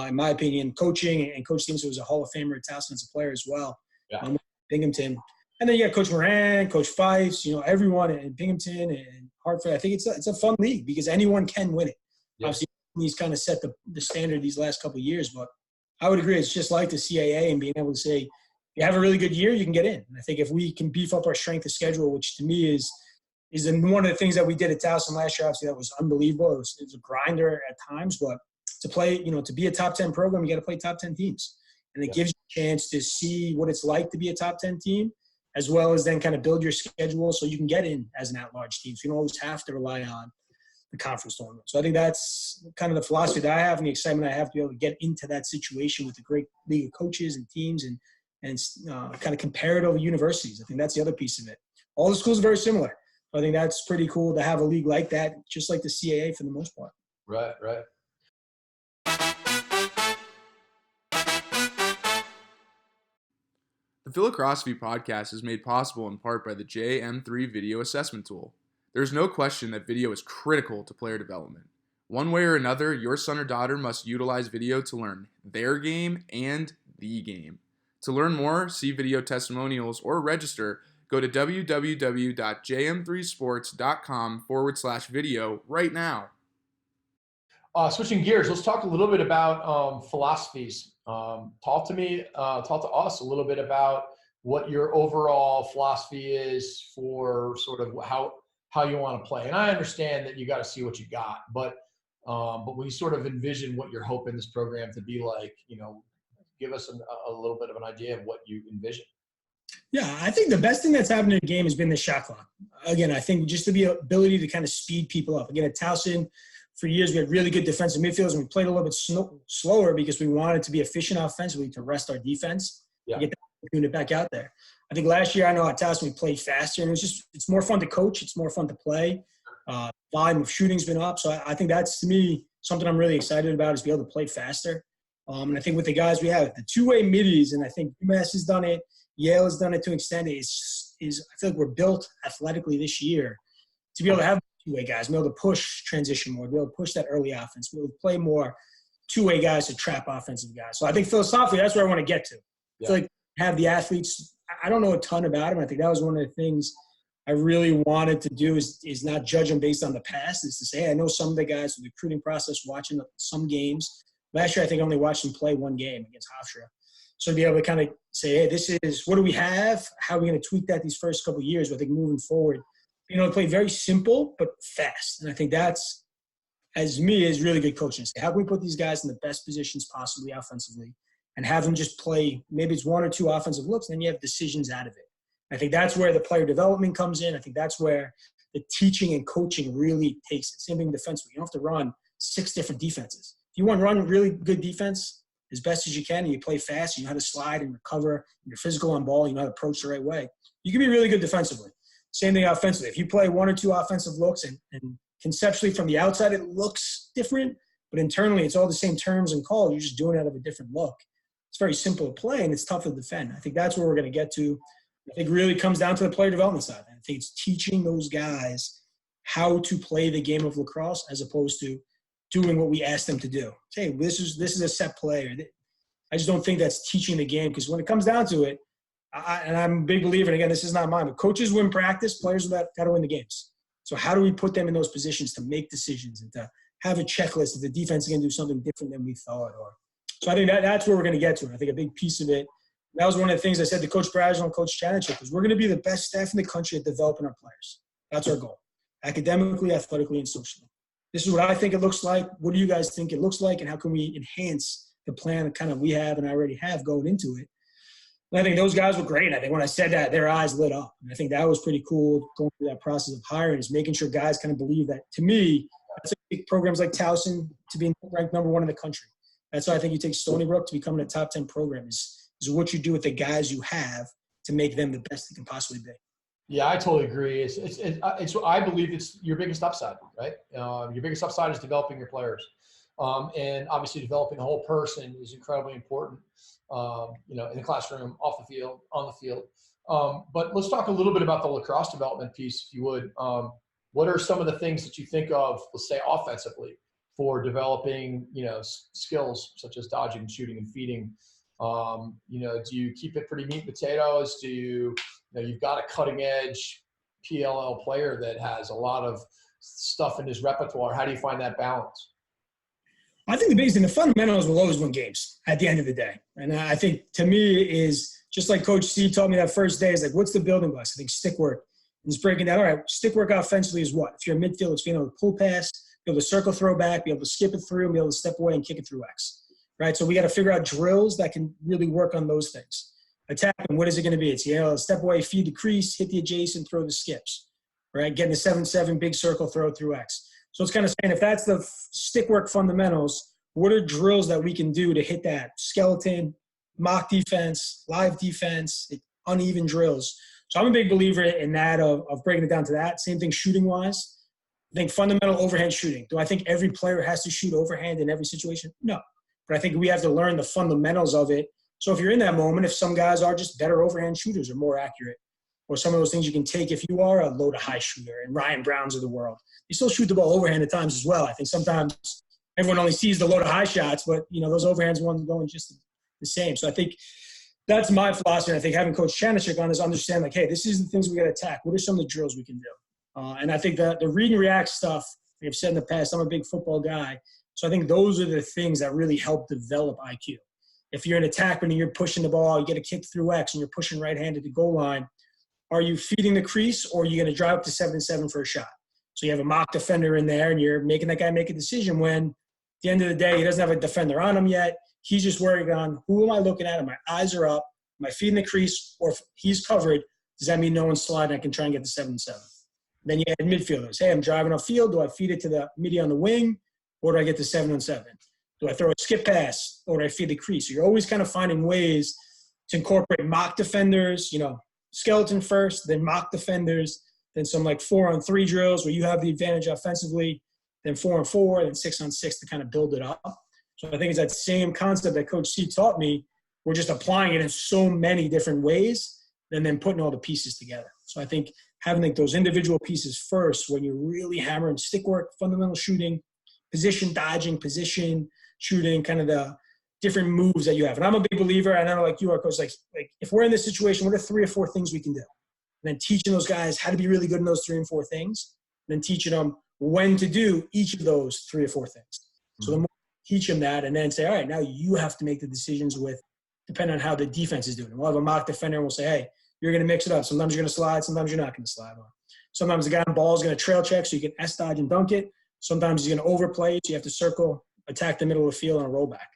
In my opinion, coaching, and Coach Stevenson was a Hall of Famer at Towson as a player as well. Yeah. Binghamton. And then you got Coach Moran, Coach Fifes, everyone in Binghamton and Hartford. I think it's a fun league because anyone can win it. Yeah. Obviously, he's kind of set the standard these last couple of years. But I would agree, it's just like the CAA and being able to say, if you have a really good year, you can get in. And I think if we can beef up our strength of schedule, which to me is one of the things that we did at Towson last year, obviously that was unbelievable. It was a grinder at times, but to play, to be a top 10 program, you got to play top 10 teams. And it gives you a chance to see what it's like to be a top 10 team, as well as then kind of build your schedule so you can get in as an at-large team. So you don't always have to rely on the conference tournament. So I think that's kind of the philosophy that I have and the excitement I have to be able to get into that situation with a great league of coaches and teams and kind of compare it over universities. I think that's the other piece of it. All the schools are very similar. So I think that's pretty cool to have a league like that, just like the CAA for the most part. Right. The Philocrosophy podcast is made possible in part by the JM3 video assessment tool. There is no question that video is critical to player development. One way or another, your son or daughter must utilize video to learn their game and the game. To learn more, see video testimonials, or register, go to www.jm3sports.com/video right now. Switching gears, let's talk a little bit about philosophies. Talk to us a little bit about what your overall philosophy is for sort of how you want to play. And I understand that you got to see what you got, but when you sort of envision what you're hoping this program to be like, give us a little bit of an idea of what you envision? Yeah, I think the best thing that's happened in the game has been the shot clock. Again, I think just the ability to kind of speed people up. Again, at Towson, for years, we had really good defensive midfielders, and we played a little bit slower because we wanted to be efficient offensively to rest our defense and get that unit back out there. I think last year, I know at Towson, we played faster, and it's more fun to coach. It's more fun to play. Volume of shooting's been up. So I think that's, to me, something I'm really excited about is be able to play faster. And I think with the guys we have, the two-way middies, and I think UMass has done it, Yale has done it to an extent, I feel like we're built athletically this year to be able to have two-way guys, be able to push transition more, be able to push that early offense, be able to play more two-way guys to trap offensive guys. So I think philosophically, that's where I want to get to. I feel like have the athletes, I don't know a ton about them. I think that was one of the things I really wanted to do is not judge them based on the past, is to say, hey, I know some of the guys with the recruiting process, watching some games. Last year, I think I only watched them play one game against Hofstra. So to be able to kind of say, hey, this is what do we have? How are we going to tweak that these first couple of years? But I think moving forward, to play very simple but fast. And I think that's, as me, is really good coaching. How can we put these guys in the best positions possibly offensively and have them just play, maybe it's one or two offensive looks, and then you have decisions out of it. I think that's where the player development comes in. I think that's where the teaching and coaching really takes it. Same thing defensively. You don't have to run 6 different defenses. If you want to run really good defense as best as you can and you play fast, you know how to slide and recover, and you're physical on ball, you know how to approach the right way, you can be really good defensively. Same thing offensively. If you play 1 or 2 offensive looks and conceptually from the outside it looks different, but internally it's all the same terms and calls, you're just doing it out of a different look. It's very simple to play and it's tough to defend. I think that's where we're going to get to. I think it really comes down to the player development side. I think it's teaching those guys how to play the game of lacrosse as opposed to doing what we ask them to do. Hey, this is a set play. I just don't think that's teaching the game, because when it comes down to it, and I'm a big believer, and again, this is not mine, but coaches win practice, players got to win the games. So how do we put them in those positions to make decisions and to have a checklist if the defense is going to do something different than we thought? So I think that's where we're going to get to. And I think a big piece of it, that was one of the things I said to Coach Breschi and Coach Chanachik, is we're going to be the best staff in the country at developing our players. That's our goal, academically, athletically, and socially. This is what I think it looks like. What do you guys think it looks like? And how can we enhance the plan that kind of we have and I already have going into it? And I think those guys were great. I think when I said that, their eyes lit up. And I think that was pretty cool going through that process of hiring, is making sure guys kind of believe that. To me, that's programs like Towson to being ranked number 1 in the country. That's why I think you take Stony Brook to becoming a top 10 program is what you do with the guys you have to make them the best they can possibly be. Yeah, I totally agree. It's I believe it's your biggest upside, right? Your biggest upside is developing your players. And obviously developing the whole person is incredibly important, in the classroom, off the field, on the field. But let's talk a little bit about the lacrosse development piece, if you would. What are some of the things that you think of, let's say offensively, for developing, skills such as dodging, shooting, and feeding? Do you keep it pretty meat and potatoes? Do you've got a cutting edge PLL player that has a lot of stuff in his repertoire. How do you find that balance? I think the biggest thing, the fundamentals will always win games at the end of the day. And I think, to me, is just like Coach C taught me that first day, is like, what's the building blocks? I think stick work. And just breaking down, all right, stick work offensively is what? If you're a midfield, it's being able to pull pass, be able to circle throw back, be able to skip it through, and be able to step away and kick it through X. Right? So we got to figure out drills that can really work on those things. Attacking, what is it going to be? It's, step away, feed the crease, hit the adjacent, throw the skips. Right? Getting the 7-7, big circle, throw through X. So it's kind of saying, if that's the stick work fundamentals, what are drills that we can do to hit that? Skeleton, mock defense, live defense, uneven drills. So I'm a big believer in that of breaking it down to that. Same thing shooting-wise. I think fundamental overhand shooting. Do I think every player has to shoot overhand in every situation? No. But I think we have to learn the fundamentals of it. So if you're in that moment, if some guys are just better overhand shooters or more accurate, or some of those things you can take if you are a low to high shooter, and Ryan Browns of the world, you still shoot the ball overhand at times as well. I think sometimes everyone only sees the low to high shots, but those overhands ones going just the same. So I think that's my philosophy. And I think having Coach Chanachik on is understand, like, hey, this is the things we got to attack. What are some of the drills we can do? And I think the read and react stuff, like I've said in the past, I'm a big football guy. So I think those are the things that really help develop IQ. If you're an attacker and you're pushing the ball, you get a kick through X and you're pushing right-handed to goal line, are you feeding the crease or are you going to drive up to 7-7 for a shot? So you have a mock defender in there and you're making that guy make a decision when at the end of the day, he doesn't have a defender on him yet. He's just worrying on, who am I looking at? My eyes are up. Am I feeding the crease? Or if he's covered, does that mean no one's sliding? I can try and get the 7-7. Then you add midfielders. Hey, I'm driving upfield. Do I feed it to the midi on the wing, or do I get the 7-on-7? Do I throw a skip pass, or do I feed the crease? So you're always kind of finding ways to incorporate mock defenders, skeleton first, then mock defenders, then some like 4-on-3 drills where you have the advantage offensively, then 4-on-4, then 6-on-6 to kind of build it up. So I think it's that same concept that Coach C taught me. We're just applying it in so many different ways and then putting all the pieces together. So I think having like those individual pieces first, when you're really hammering stick work, fundamental shooting, position dodging, position shooting, kind of the different moves that you have. And I'm a big believer, and I know like you are, Coach, like if we're in this situation, what are 3 or 4 things we can do? And then teaching those guys how to be really good in those 3 and 4 things, and then teaching them when to do each of those 3 or 4 things. So the more you teach them that, and then say, all right, now you have to make the decisions with, depending on how the defense is doing. And we'll have a mock defender, and we'll say, hey, you're going to mix it up. Sometimes you're going to slide. Sometimes you're not going to slide on. Sometimes the guy on ball is going to trail check so you can S-dodge and dunk it. Sometimes he's going to overplay, so you have to circle, attack the middle of the field, and a rollback.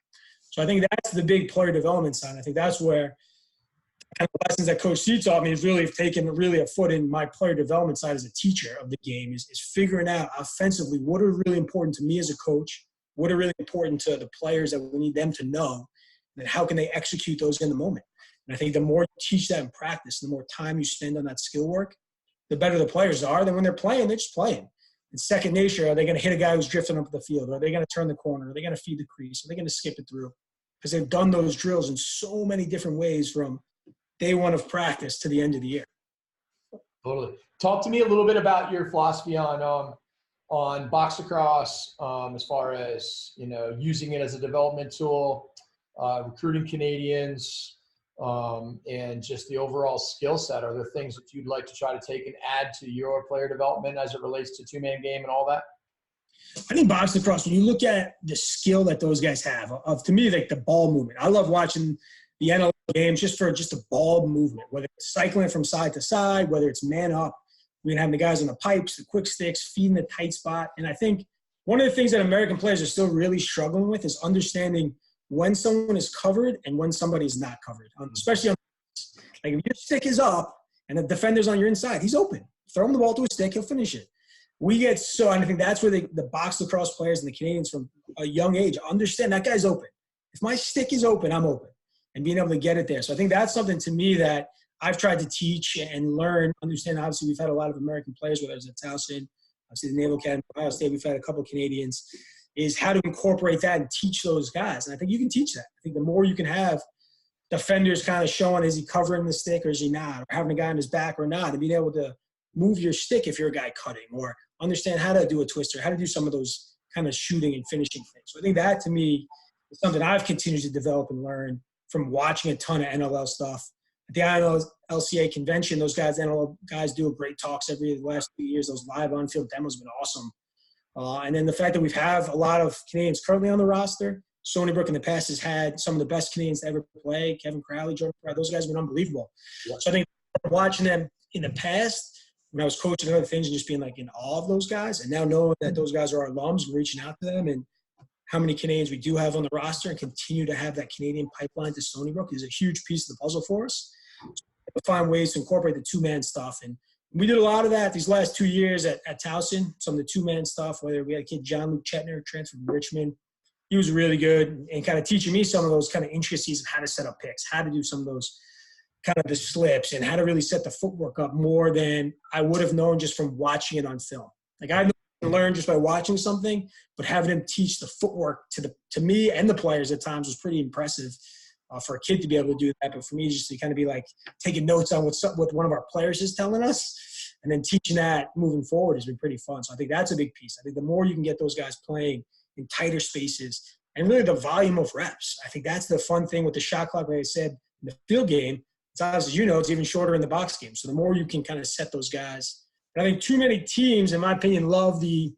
So I think that's the big player development side. I think that's where kind of lessons that Coach C taught me is really taken really a foot in my player development side as a teacher of the game is figuring out offensively what are really important to me as a coach, what are really important to the players that we need them to know, and then how can they execute those in the moment. And I think the more you teach that in practice, the more time you spend on that skill work, the better the players are. Then when they're playing, they're just playing. It's second nature. Are they going to hit a guy who's drifting up the field? Are they going to turn the corner? Are they going to feed the crease? Are they going to skip it through? Because they've done those drills in so many different ways from day one of practice to the end of the year. Totally. Talk to me a little bit about your philosophy on box lacrosse, as far as, using it as a development tool, recruiting Canadians, and just the overall skill set. Are there things that you'd like to try to take and add to your player development as it relates to two-man game and all that? I think box lacrosse, when you look at the skill that those guys have, to me, like the ball movement. I love watching the NLL games just for the ball movement, whether it's cycling from side to side, whether it's man up. We can have the guys on the pipes, the quick sticks, feeding the tight spot. And I think one of the things that American players are still really struggling with is understanding when someone is covered and when somebody is not covered, especially on like if your stick is up and the defender's on your inside, he's open. Throw him the ball to a stick, he'll finish it. And I think that's where the box lacrosse players and the Canadians from a young age understand that guy's open. If my stick is open, I'm open, and being able to get it there. So I think that's something to me that I've tried to teach and learn, understand. Obviously, we've had a lot of American players, whether it's at Towson, obviously the Naval Academy, Ohio State, we've had a couple of Canadians, is how to incorporate that and teach those guys. And I think you can teach that. I think the more you can have defenders kind of showing, is he covering the stick or is he not, or having a guy on his back or not, and being able to move your stick if you're a guy cutting, or understand how to do a twister, how to do some of those kind of shooting and finishing things. So I think that, to me, is something I've continued to develop and learn from watching a ton of NLL stuff. At the INLCA convention, those guys, NLL guys, do great talks the last 2 years. Those live on-field demos have been awesome. And then the fact that we have a lot of Canadians currently on the roster. Stony Brook in the past has had some of the best Canadians to ever play. Kevin Crowley, Jordan Crowley, those guys have been unbelievable. Yeah. So I think watching them in the past, when I was coaching other things and just being like in awe of those guys, and now knowing that those guys are our alums and reaching out to them, and how many Canadians we do have on the roster and continue to have that Canadian pipeline to Stony Brook is a huge piece of the puzzle for us. So we'll find ways to incorporate the two-man stuff. And we did a lot of that these last 2 years at Towson, some of the two-man stuff, whether we had a kid, John Luke Chetner, transferred from Richmond. He was really good and kind of teaching me some of those kind of intricacies of how to set up picks, how to do some of those kind of the slips, and how to really set the footwork up more than I would have known just from watching it on film. Like I learned just by watching something, but having him teach the footwork to me and the players at times was pretty impressive for a kid to be able to do that. But for me, just to kind of be like taking notes on what one of our players is telling us, and then teaching that moving forward has been pretty fun. So I think that's a big piece. I think the more you can get those guys playing in tighter spaces and really the volume of reps, I think that's the fun thing with the shot clock. Like I said, in the field game, as you know, it's even shorter in the box game. So the more you can kind of set those guys. And I think too many teams, in my opinion, love the,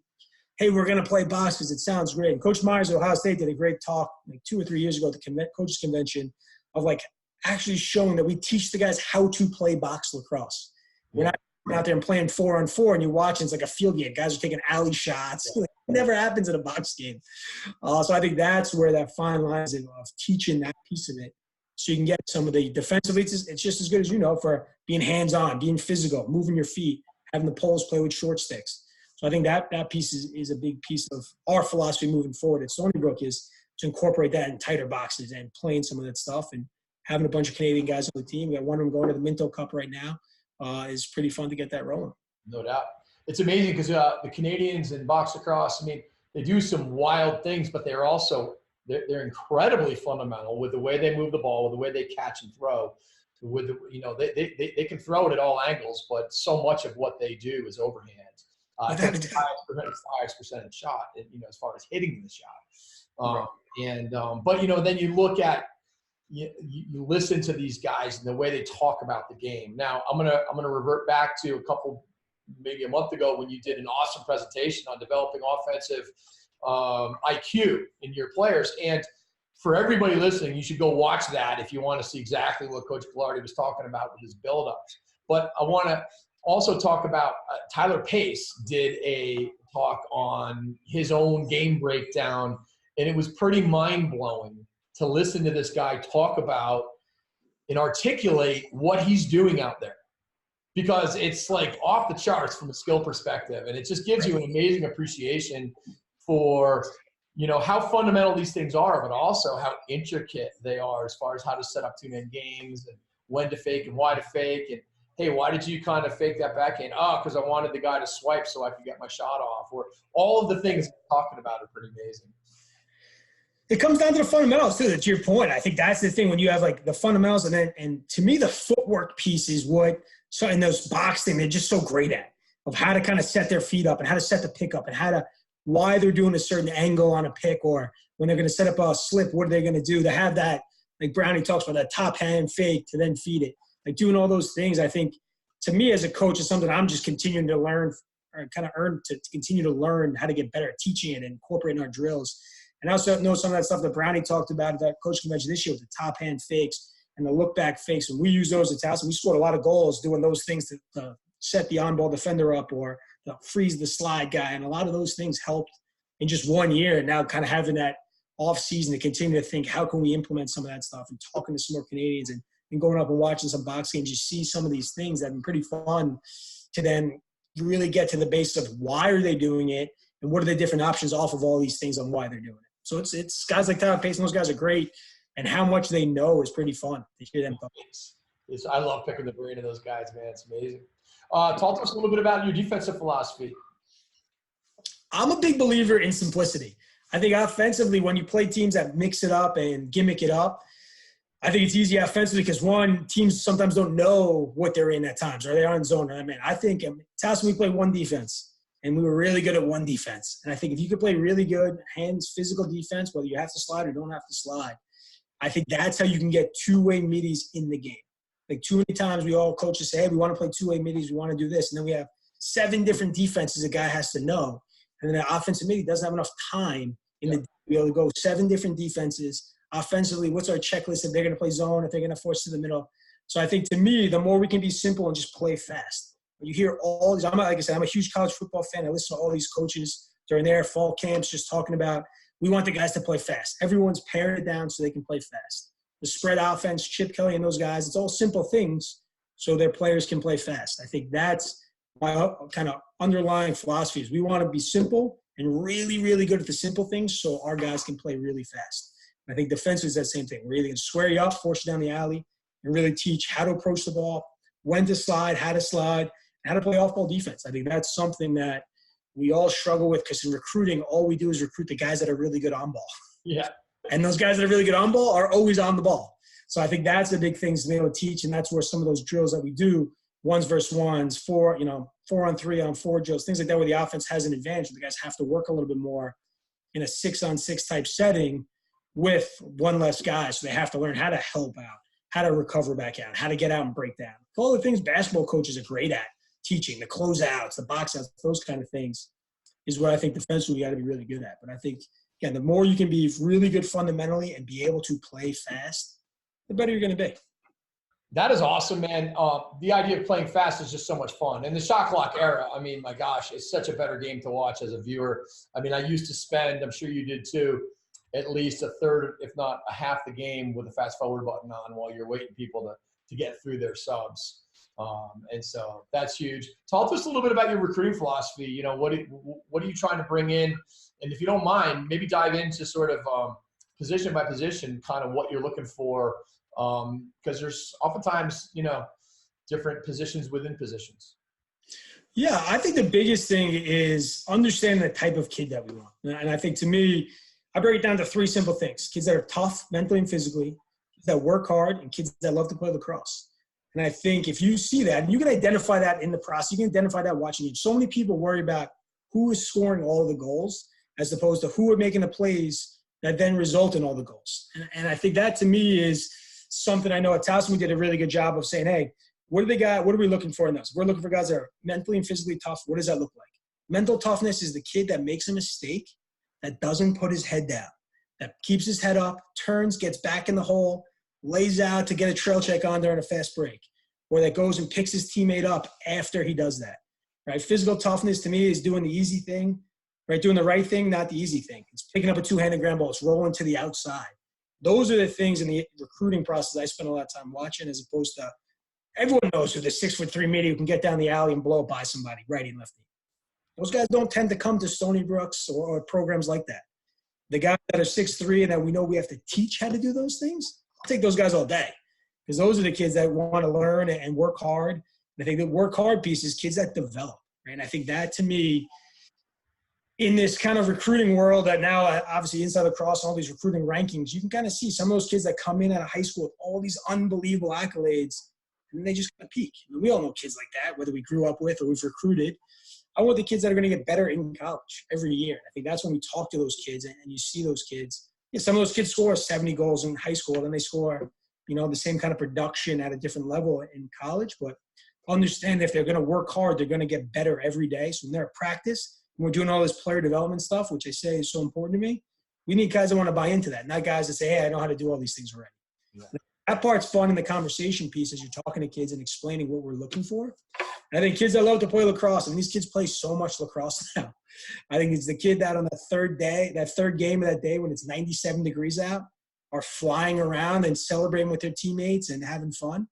hey, we're going to play box because it sounds great. And Coach Myers at Ohio State did a great talk like 2 or 3 years ago at the coaches convention of like actually showing that we teach the guys how to play box lacrosse. We're not out there and playing 4-on-4 and you watch, and it's like a field game. Guys are taking alley shots. never happens in a box game. So I think that's where that fine line is of teaching that piece of it. So you can get some of the defensively, it's just as good as for being hands-on, being physical, moving your feet, having the poles play with short sticks. So I think that piece is a big piece of our philosophy moving forward at Stony Brook, is to incorporate that in tighter boxes and playing some of that stuff, and having a bunch of Canadian guys on the team. We got one of them going to the Minto Cup right now. Is pretty fun to get that rolling. No doubt. It's amazing because the Canadians in box lacrosse, they do some wild things, but they're also they're incredibly fundamental with the way they move the ball, with the way they catch and throw. With they can throw it at all angles, but so much of what they do is overhand. It's the highest percentage shot, as far as hitting the shot. But then you look at you listen to these guys and the way they talk about the game. Now I'm gonna revert back to maybe a month ago when you did an awesome presentation on developing offensive IQ in your players. And for everybody listening, you should go watch that if you want to see exactly what Coach Gilardi was talking about with his build-ups. But I want to also talk about Tyler Pace did a talk on his own game breakdown, and it was pretty mind-blowing to listen to this guy talk about and articulate what he's doing out there, because it's like off the charts from a skill perspective, and it just gives you an amazing appreciation for how fundamental these things are, but also how intricate they are as far as how to set up two-man games and when to fake and why to fake, and hey, why did you kind of fake that backhand? Because I wanted the guy to swipe so I could get my shot off. Or all of the things we're talking about are pretty amazing. It comes down to the fundamentals too. To your point, I think that's the thing when you have like the fundamentals, and to me the footwork piece is what. So in those box things, they're just so great at, of how to kind of set their feet up and how to set the pick up and why they're doing a certain angle on a pick, or when they're going to set up a slip, what are they going to do? To have that, like Brownie talks about, that top hand fake to then feed it. Like doing all those things, I think to me as a coach is something I'm just continuing to learn, or kind of earn to continue to learn how to get better at teaching it and incorporating our drills. And I also know some of that stuff that Brownie talked about at that coach convention this year with the top hand fakes and the look back fakes. And we use those at Towson. We scored a lot of goals doing those things to set the on-ball defender up, or to freeze the slide guy. And a lot of those things helped in just 1 year. And now kind of having that off season to continue to think, how can we implement some of that stuff, and talking to some more Canadians and going up and watching some box games, you see some of these things that have been pretty fun to then really get to the base of why are they doing it and what are the different options off of all these things on why they're doing it. So it's guys like Tyler Pace, and those guys are great, and how much they know is pretty fun to hear them talk. I love picking the brain of those guys, man. It's amazing. Talk to us a little bit about your defensive philosophy. I'm a big believer in simplicity. I think offensively, when you play teams that mix it up and gimmick it up, I think it's easy offensively because, one, teams sometimes don't know what they're in at times, or they are in zone. I think Towson, we played one defense, and we were really good at one defense. And I think if you could play really good hands, physical defense, whether you have to slide or don't have to slide, I think that's how you can get two-way middies in the game. Like too many times we all coaches say, hey, we want to play two-way middies, we want to do this. And then we have 7 different defenses a guy has to know. And then the offensive middie doesn't have enough time in the to be able to go 7 different defenses. Offensively, what's our checklist if they're going to play zone, if they're going to force to the middle? So I think to me, the more we can be simple and just play fast. When you hear all these, like I said, I'm a huge college football fan. I listen to all these coaches during their fall camps just talking about, we want the guys to play fast. Everyone's pared down so they can play fast. The spread offense, Chip Kelly and those guys, it's all simple things so their players can play fast. I think that's my kind of underlying philosophy is we want to be simple and really, really good at the simple things so our guys can play really fast. I think defense is that same thing. We're either going to square you up, force you down the alley, and really teach how to approach the ball, when to slide, how to slide, and how to play off-ball defense. I think that's something that we all struggle with because in recruiting, all we do is recruit the guys that are really good on ball. Yeah. And those guys that are really good on ball are always on the ball. So I think that's the big things to be able to teach, and that's where some of those drills that we do, 1s versus 1s, 4-on-3 on 4 drills, things like that where the offense has an advantage. The guys have to work a little bit more in a 6-on-6 type setting with one less guy. So they have to learn how to help out, how to recover back out, how to get out and break down. All the things basketball coaches are great at teaching, the closeouts, the box outs, those kind of things is what I think defensively you got to be really good at. But I think, again, the more you can be really good fundamentally and be able to play fast, the better you're going to be. That is awesome, man. The idea of playing fast is just so much fun. And the shot clock era, I mean, my gosh, it's such a better game to watch as a viewer. I mean, I used to spend, I'm sure you did too, at least a third, if not a half the game with the fast forward button on while you're waiting people to get through their subs. And so that's huge. Talk to us a little bit about your recruiting philosophy. You know, what are you trying to bring in? And if you don't mind, maybe dive into sort of position by position, kind of what you're looking for. Because there's oftentimes, you know, different positions within positions. Yeah, I think the biggest thing is understanding the type of kid that we want. And I think to me, I break it down to three simple things. Kids that are tough mentally and physically, kids that work hard, and kids that love to play lacrosse. And I think if you see that, and you can identify that in the process, you can identify that watching it. So many people worry about who is scoring all the goals as opposed to who are making the plays that then result in all the goals. And I think that to me is something I know at Towson we did a really good job of saying, hey, what do they got? What are we looking for in those? We're looking for guys that are mentally and physically tough. What does that look like? Mental toughness is the kid that makes a mistake, that doesn't put his head down, that keeps his head up, turns, gets back in the hole, lays out to get a trail check on during a fast break, or that goes and picks his teammate up after he does that, right? Physical toughness to me is doing the easy thing, right? Doing the right thing, not the easy thing. It's picking up a two-handed ground ball. It's rolling to the outside. Those are the things in the recruiting process I spend a lot of time watching, as opposed to everyone knows who the 6'3" midi who can get down the alley and blow it by somebody, righty and lefty. Those guys don't tend to come to Stony Brooks or programs like that. The guys that are 6'3" and that we know we have to teach how to do those things, I'll take those guys all day, because those are the kids that want to learn and work hard. And I think the work hard piece is kids that develop, right? And I think that to me, in this kind of recruiting world that now obviously inside lacrosse and all these recruiting rankings, you can kind of see some of those kids that come in out of high school with all these unbelievable accolades, and then they just kind of peak. I mean, we all know kids like that, whether we grew up with or we've recruited. I want the kids that are going to get better in college every year. I think that's when we talk to those kids and you see those kids. Yeah, some of those kids score 70 goals in high school, and they score, you know, the same kind of production at a different level in college. But understand if they're going to work hard, they're going to get better every day. So when they're at practice, and we're doing all this player development stuff, which I say is so important to me, we need guys that want to buy into that, not guys that say, hey, I know how to do all these things already. Yeah. That part's fun in the conversation piece as you're talking to kids and explaining what we're looking for. And I think kids that love to play lacrosse, and these kids play so much lacrosse now. I think it's the kid that on the third game of that day when it's 97 degrees out, are flying around and celebrating with their teammates and having fun.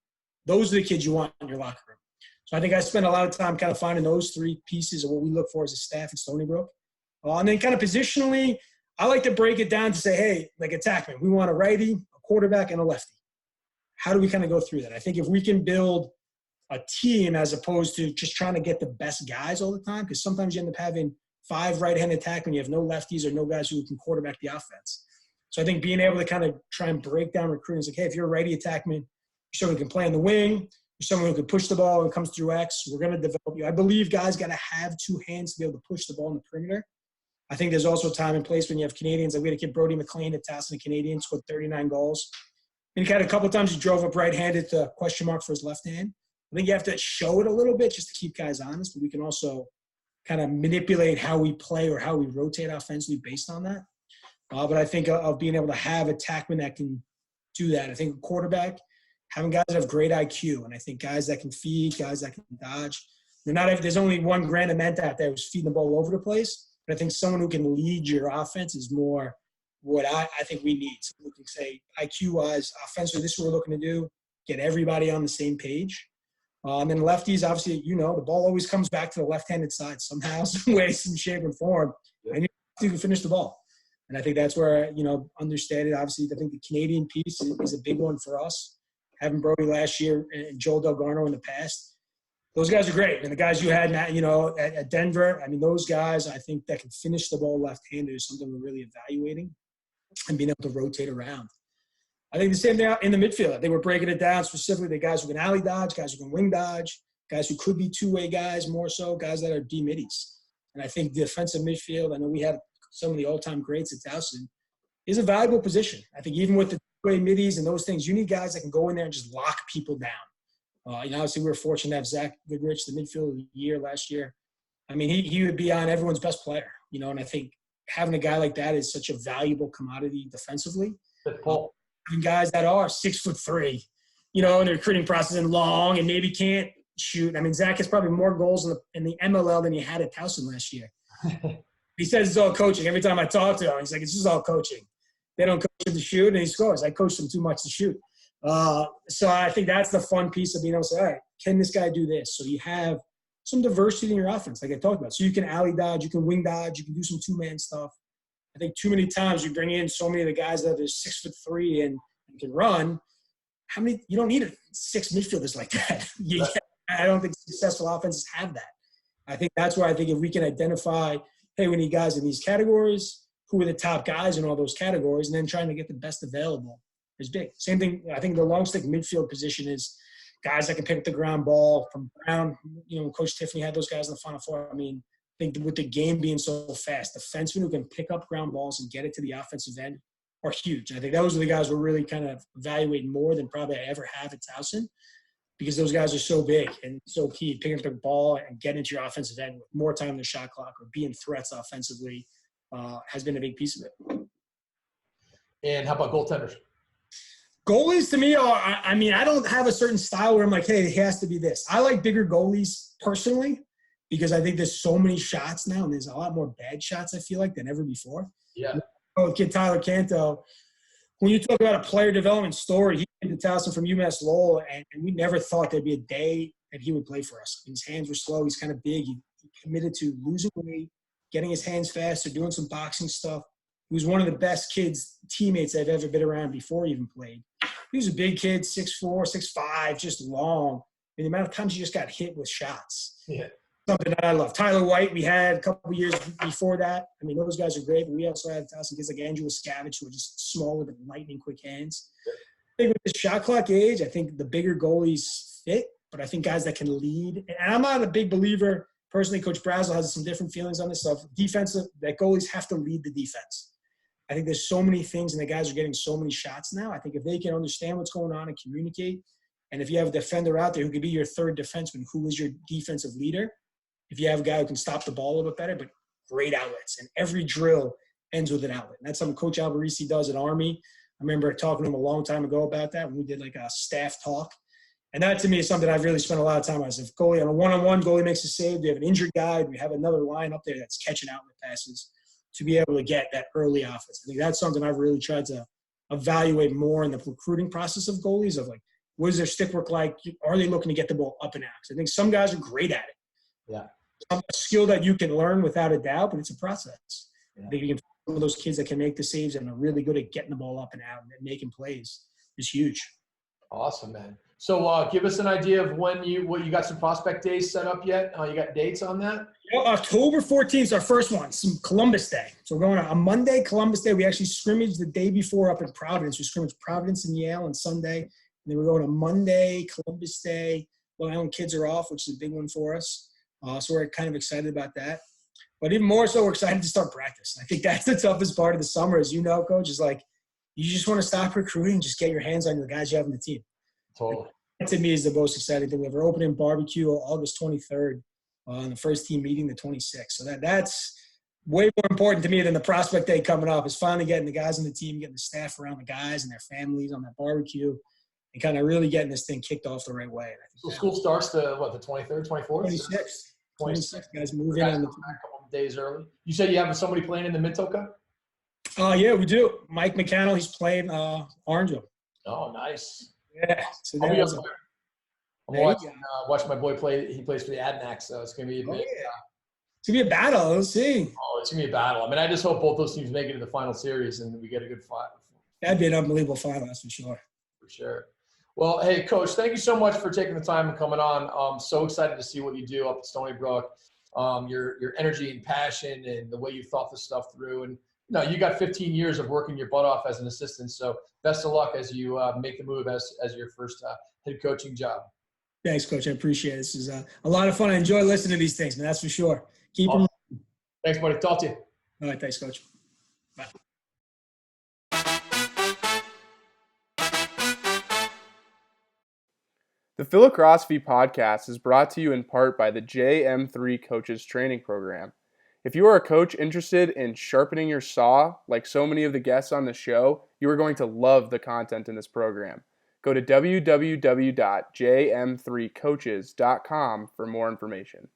Those are the kids you want in your locker room. So I think I spend a lot of time kind of finding those three pieces of what we look for as a staff at Stony Brook. And then kind of positionally, I like to break it down to say, hey, like attackman, we want a righty, a quarterback, and a lefty. How do we kind of go through that? I think if we can build a team as opposed to just trying to get the best guys all the time, because sometimes you end up having 5 right-handed attackmen, you have no lefties or no guys who can quarterback the offense. So I think being able to kind of try and break down recruiting is like, hey, if you're a righty attackman, you're someone who can play on the wing, you're someone who can push the ball and comes through X, we're going to develop you. I believe guys got to have 2 hands to be able to push the ball in the perimeter. I think there's also a time and place when you have Canadians. Like we had a kid, Brody McLean at Towson, Canadian, scored 39 goals. And he had a couple of times he drove up right-handed to question mark for his left hand. I think you have to show it a little bit just to keep guys honest, but we can also kind of manipulate how we play or how we rotate offensively based on that. But I think of being able to have attackmen that can do that. I think a quarterback, having guys that have great IQ, and I think guys that can feed, guys that can dodge. There's only one Grant Ament out there who's feeding the ball all over the place, but I think someone who can lead your offense is more what I think we need. Someone who can say, IQ-wise, offensively, this is what we're looking to do, get everybody on the same page. And then lefties, obviously, you know, the ball always comes back to the left-handed side somehow, some way, some shape and form, and you can finish the ball. And I think that's where, you know, understand it. Obviously, I think the Canadian piece is a big one for us. Having Brody last year and Joel Delgarno in the past, those guys are great. And the guys you had, you know, at Denver, I mean, those guys, I think that can finish the ball left-handed is something we're really evaluating and being able to rotate around. I think the same thing in the midfield. They were breaking it down specifically. The guys who can alley dodge, guys who can wing dodge, guys who could be two-way guys more so, guys that are D-middies. And I think defensive midfield, I know we had some of the all-time greats at Towson, is a valuable position. I think even with the two-way middies and those things, you need guys that can go in there and just lock people down. You know, obviously we were fortunate to have Zach Goodrich, the midfield of the year last year. I mean, he would be on everyone's best player, you know, and I think having a guy like that is such a valuable commodity defensively. Having guys that are 6'3", in the recruiting process and long and maybe can't shoot. I mean, Zach has probably more goals in the MLL than he had at Towson last year. He says it's all coaching. Every time I talk to him, he's like, it's just all coaching. They don't coach him to shoot, and he scores. I coach him too much to shoot. So I think that's the fun piece of being able to say, all right, can this guy do this? So you have some diversity in your offense, like I talked about. So you can alley dodge, you can wing dodge, you can do some two-man stuff. I think too many times you bring in so many of the guys that are 6'3" and can run. You don't need 6 midfielders like that. I don't think successful offenses have that. I think that's where I think if we can identify, hey, we need guys in these categories, who are the top guys in all those categories, and then trying to get the best available is big. Same thing, I think the long stick midfield position is guys that can pick up the ground ball from Brown. Coach Tiffany had those guys in the Final Four. I mean, I think with the game being so fast, defensemen who can pick up ground balls and get it to the offensive end are huge. I think those are the guys we're really kind of evaluating more than probably I ever have at Towson, because those guys are so big and so key. Picking up the ball and getting into your offensive end with more time in the shot clock or being threats offensively has been a big piece of it. And how about goaltenders? Goalies to me are, I don't have a certain style where I'm like, hey, it has to be this. I like bigger goalies personally because I think there's so many shots now and there's a lot more bad shots, I feel like, than ever before. Yeah. Kid Tyler Canto, when you talk about a player development story, he came to Towson from UMass Lowell, and we never thought there'd be a day that he would play for us. His hands were slow. He's kind of big. He committed to losing weight, getting his hands faster, doing some boxing stuff. He was one of the best teammates I've ever been around before he even played. He was a big kid, 6'4", 6'5", just long. And the amount of times he just got hit with shots. Yeah. Something that I love. Tyler White, we had a couple of years before that. I mean, those guys are great, but we also had Towson kids like Andrew Scavage who were just smaller but lightning quick hands. I think with the shot clock age, I think the bigger goalies fit, but I think guys that can lead. And I'm not a big believer, personally, Coach Brazel has some different feelings on this stuff. Defensive, that goalies have to lead the defense. I think there's so many things, and the guys are getting so many shots now. I think if they can understand what's going on and communicate, and if you have a defender out there who could be your third defenseman, who is your defensive leader, if you have a guy who can stop the ball a little bit better, but great outlets. And every drill ends with an outlet. And that's something Coach Alvarisi does at Army. I remember talking to him a long time ago about that when we did like a staff talk. And that to me is something I've really spent a lot of time on. If goalie on a one-on-one, goalie makes a save, we have an injured guy, we have another line up there that's catching outlet passes to be able to get that early offense. I think that's something I've really tried to evaluate more in the recruiting process of goalies of like, what is their stick work like? Are they looking to get the ball up and out? I think some guys are great at it. Yeah. A skill that you can learn without a doubt, but it's a process. Yeah. I think you can find some of those kids that can make the saves and are really good at getting the ball up and out and making plays is huge. Awesome, man. So give us an idea of what you got some prospect days set up yet? You got dates on that? October 14th is our first one, some Columbus Day. So we're going on Monday, Columbus Day. We actually scrimmaged the day before up in Providence. We scrimmaged Providence and Yale on Sunday. And then we're going to Monday, Columbus Day. Long Island kids are off, which is a big one for us. So we're kind of excited about that. But even more so, we're excited to start practice. I think that's the toughest part of the summer, as you know, Coach, is like you just want to stop recruiting, just get your hands on the guys you have on the team. Totally. That to me is the most exciting thing. We have our opening barbecue August 23rd, and the first team meeting the 26th. So that's way more important to me than the prospect day coming up, is finally getting the guys on the team, getting the staff around the guys and their families on that barbecue, and kind of really getting this thing kicked off the right way. So school starts the 23rd, 24th? 26th, guys move in on the a couple of days early. You said you have somebody playing in the Minto Cup? Yeah, we do. Mike McCannell, he's playing Orangeville. Oh, nice. Yeah. So I'll be up there. I'm watching my boy play. He plays for the Adnax, so it's going to be a big it's going to be a battle. Let's see. Oh, it's going to be a battle. I mean, I just hope both those teams make it to the final series and we get a good fight. That'd be an unbelievable final, that's for sure. For sure. Well, hey, Coach, thank you so much for taking the time and coming on. I'm so excited to see what you do up at Stony Brook. Your energy and passion and the way you thought this stuff through. And you got 15 years of working your butt off as an assistant. So best of luck as you make the move as your first head coaching job. Thanks, Coach. I appreciate it. This is a lot of fun. I enjoy listening to these things, man. That's for sure. Keep them. Thanks, buddy. Talk to you. All right. Thanks, Coach. Bye. The Philocrosophy podcast is brought to you in part by the JM3 Coaches Training Program. If you are a coach interested in sharpening your saw, like so many of the guests on the show, you are going to love the content in this program. Go to www.jm3coaches.com for more information.